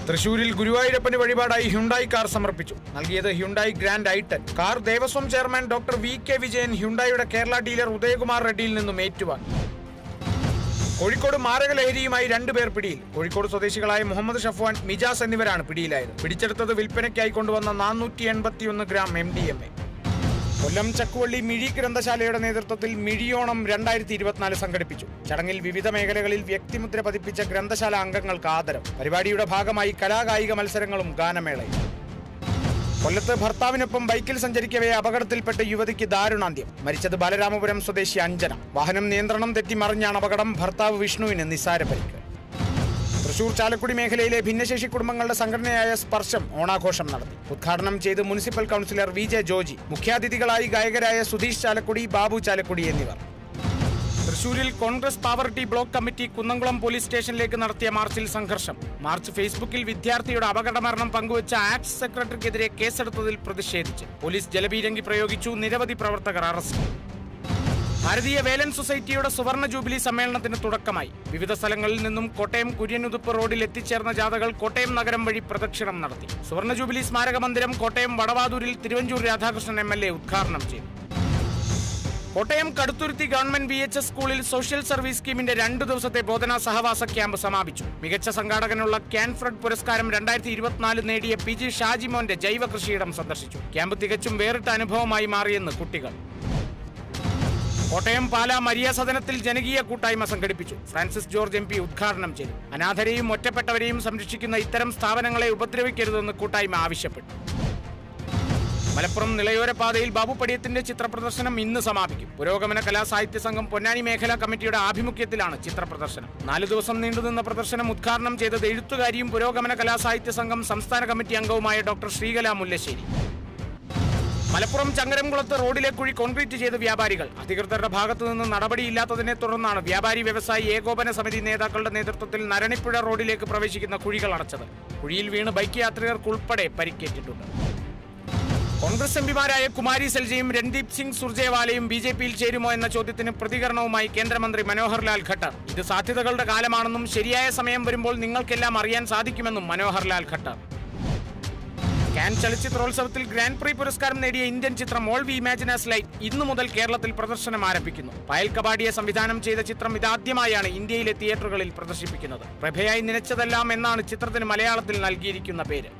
തൃശൂരിൽ ഗുരുവായൂരപ്പന് വഴിപാടായി Hyundai car സമർപ്പിച്ചു. നൽകിയത് Hyundai grand i10. Car Devaswom chairman doctor VK Vijayan ഹ്യുണ്ടായിയുടെ കേരള ഡീലർ ഉദയകുമാർ റെഡ്ഡിയിൽ നിന്നും ഏറ്റുവാങ്ങി. കോഴിക്കോട് മാരകലഹരിയുമായി 2 പേർ പിടിയിൽ. കോഴിക്കോട് സ്വദേശികളായ മുഹമ്മദ് ഷഫ്വാൻ, മിജാസ് എന്നിവരാണ് പിടിയിലായത്. പിടിച്ചെടുത്തത് വിൽപ്പനയ്ക്കായി കൊണ്ടുവന്ന 481 ഗ്രാം MDMA. കൊല്ലം ചക്കുവള്ളി മിഴി ഗ്രന്ഥശാലയുടെ നേതൃത്വത്തിൽ മിഴിയോണം 2024 സംഘടിപ്പിച്ചു. ചടങ്ങിൽ വിവിധ മേഖലകളിൽ വ്യക്തിമുദ്ര പതിപ്പിച്ച ഗ്രന്ഥശാല അംഗങ്ങൾക്ക് ആദരം. പരിപാടിയുടെ ഭാഗമായി കലാകായിക മത്സരങ്ങളും ഗാനമേളയും. കൊല്ലത്ത് ഭർത്താവിനൊപ്പം ബൈക്കിൽ സഞ്ചരിക്കവേ അപകടത്തിൽപ്പെട്ട് യുവതിക്ക് ദാരുണാന്ത്യം. മരിച്ചത് ബാലരാമപുരം സ്വദേശി അഞ്ജന. വാഹനം നിയന്ത്രണം തെറ്റി മറിഞ്ഞാണ് അപകടം. ഭർത്താവ് വിഷ്ണുവിന് നിസ്സാര പരിക്ക്. തൃശൂർ ചാലക്കുടി മേഖലയിലെ ഭിന്നശേഷി കുടുംബങ്ങളുടെ സംഘടനയായ സ്പർശം ഓണാഘോഷം നടത്തി. ഉദ്ഘാടനം ചെയ്ത് മുനിസിപ്പൽ കൗൺസിലർ VJ ജോജി. മുഖ്യാതിഥികളായി ഗായകരായ സുധീഷ് ചാലക്കുടി, ബാബു ചാലക്കുടി എന്നിവർ. തൃശൂരിൽ Congress poverty block committee Kunnamkulam police സ്റ്റേഷനിലേക്ക് നടത്തിയ മാർച്ചിൽ സംഘർഷം. മാർച്ച് ഫേസ്ബുക്കിൽ വിദ്യാർത്ഥിയുടെ അപകടമരണം പങ്കുവച്ച ആക്ട്സ് സെക്രട്ടറിക്കെതിരെ കേസെടുത്തതിൽ പ്രതിഷേധിച്ച് പോലീസ് ജലപീരങ്കി പ്രയോഗിച്ചു. നിരവധി പ്രവർത്തകർ അറസ്റ്റ്. ഭാരതീയ വേലൻ സൊസൈറ്റിയുടെ സുവർണ ജൂബിലി സമ്മേളനത്തിന് തുടക്കമായി. വിവിധ സ്ഥലങ്ങളിൽ നിന്നും കോട്ടയം കുര്യനുതുപ്പ് റോഡിൽ എത്തിച്ചേർന്ന ജാഥകൾ കോട്ടയം നഗരം വഴി പ്രദക്ഷിണം നടത്തി. സുവർണ ജൂബിലി സ്മാരക മന്ദിരം കോട്ടയം വടവാതൂരിൽ തിരുവഞ്ചൂർ രാധാകൃഷ്ണൻ MLA ഉദ്ഘാടനം ചെയ്തു. കോട്ടയം കടുത്തുരുത്തി ഗവൺമെന്റ് VHS സ്കൂളിൽ സോഷ്യൽ സർവീസ് സ്കീമിന്റെ 2 ദിവസത്തെ ബോധന സഹവാസ ക്യാമ്പ് സമാപിച്ചു. മികച്ച സംഘാടകനുള്ള കാൻഫ്രഡ് പുരസ്കാരം 2024 നേടിയ PG ഷാജിമോന്റെ ജൈവ കൃഷിയിടം സന്ദർശിച്ചു. ക്യാമ്പ് തികച്ചും വേറിട്ട അനുഭവമായി മാറിയെന്ന് കുട്ടികൾ. കോട്ടയം പാലാ മരിയ സദനത്തിൽ ജനകീയ കൂട്ടായ്മ സംഘടിപ്പിച്ചു. ഫ്രാൻസിസ് ജോർജ് MP ഉദ്ഘാടനം ചെയ്തു. അനാഥരെയും ഒറ്റപ്പെട്ടവരെയും സംരക്ഷിക്കുന്ന ഇത്തരം സ്ഥാപനങ്ങളെ ഉപദ്രവിക്കരുതെന്ന് കൂട്ടായ്മ ആവശ്യപ്പെട്ടു. മലപ്പുറം നിളയോര പാതയിൽ ബാബു പടിയത്തിന്റെ ചിത്രപ്രദർശനം ഇന്ന് സമാപിക്കും. പുരോഗമന കലാസാഹിത്യ സംഘം പൊന്നാനി മേഖലാ കമ്മിറ്റിയുടെ ആഭിമുഖ്യത്തിലാണ് ചിത്രപ്രദർശനം. 4 ദിവസം നീണ്ടുനിന്ന പ്രദർശനം ഉദ്ഘാടനം ചെയ്തത് എഴുത്തുകാരിയും പുരോഗമന കലാസാഹിത്യ സംഘം സംസ്ഥാന കമ്മിറ്റി അംഗവുമായ ഡോക്ടർ ശ്രീകല മുല്ലശ്ശേരി. മലപ്പുറം ചങ്ങരംകുളത്ത് റോഡിലെ കുഴി കോൺക്രീറ്റ് ചെയ്ത വ്യാപാരികൾ. അധികൃതരുടെ ഭാഗത്തുനിന്ന് നടപടിയില്ലാത്തതിനെ തുടർന്നാണ് വ്യാപാരി വ്യവസായി ഏകോപന സമിതി നേതാക്കളുടെ നേതൃത്വത്തിൽ നരണിപ്പുഴ റോഡിലേക്ക് പ്രവേശിക്കുന്ന കുഴികൾ അടച്ചത്. കുഴിയിൽ വീണ് ബൈക്ക് യാത്രികർക്കുൾപ്പെടെ പരിക്കേറ്റിട്ടുണ്ട്. കോൺഗ്രസ് MPമാരായ കുമാരി സെൽജയും രൺദീപ് സിംഗ് സുർജേവാലയും BJPയിൽ ചേരുമോ എന്ന ചോദ്യത്തിന് പ്രതികരണവുമായി കേന്ദ്രമന്ത്രി മനോഹർ ലാൽ ഖട്ടർ. ഇത് സാധ്യതകളുടെ കാലമാണെന്നും ശരിയായ സമയം വരുമ്പോൾ നിങ്ങൾക്കെല്ലാം അറിയാൻ സാധിക്കുമെന്നും മനോഹർ ലാൽ ഖട്ടർ. കാൻ ചലച്ചിത്രോത്സവത്തിൽ ഗ്രാൻഡ് പ്രീ പുരസ്കാരം നേടിയ ഇന്ത്യൻ ചിത്രം all we imagine as light ഇന്നു മുതൽ കേരളത്തിൽ പ്രദർശനം ആരംഭിക്കുന്നു. പായൽ കബാഡിയെ സംവിധാനം ചെയ്ത ചിത്രം ഇതാദ്യമായാണ് ഇന്ത്യയിലെ തിയേറ്ററുകളിൽ പ്രദർശിപ്പിക്കുന്നത്. പ്രഭയായി നനച്ചതെല്ലാം എന്നാണ് ചിത്രത്തിന് മലയാളത്തിൽ നൽകിയിരിക്കുന്ന പേര്.